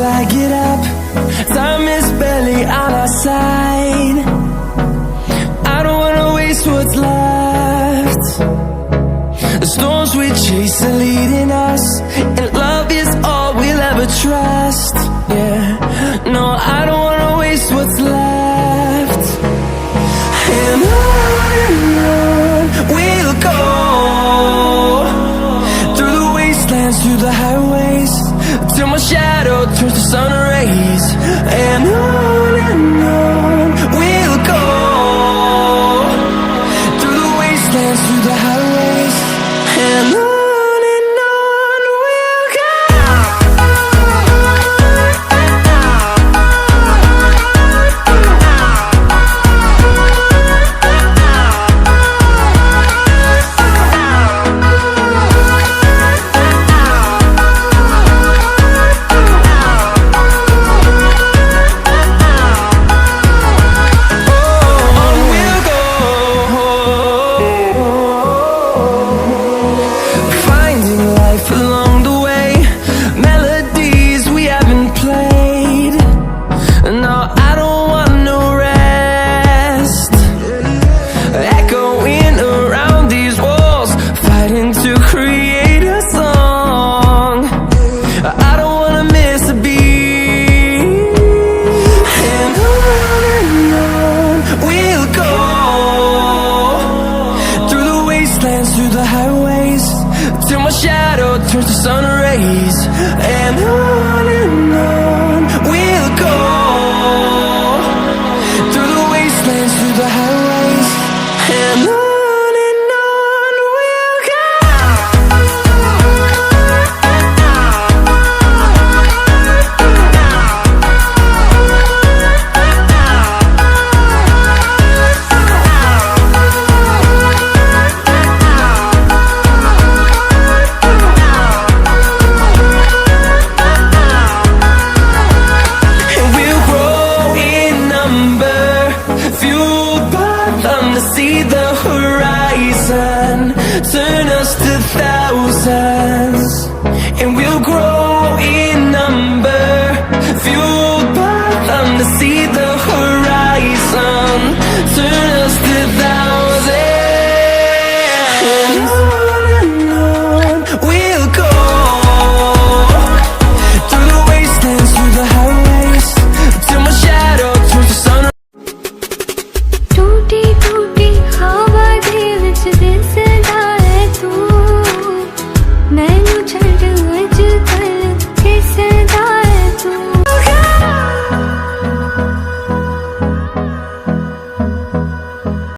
till I get up. Time is barely on our side. I don't wanna waste what's left. The storms we chase are leading us, and love is all we'll ever trust. Yeah, no, I don't wanna waste what's left. And on we'll go, through the wastelands, through the highways, till my shadow turns to sun rays. And on we'll go, through the wastelands, through the highways, and on we'll go. Through the highways, till my shadow turns to sun rays. And on we'll go, through the wastelands, through the highways, and on we'll go. See the horizon turn us to thousands, and we'll grow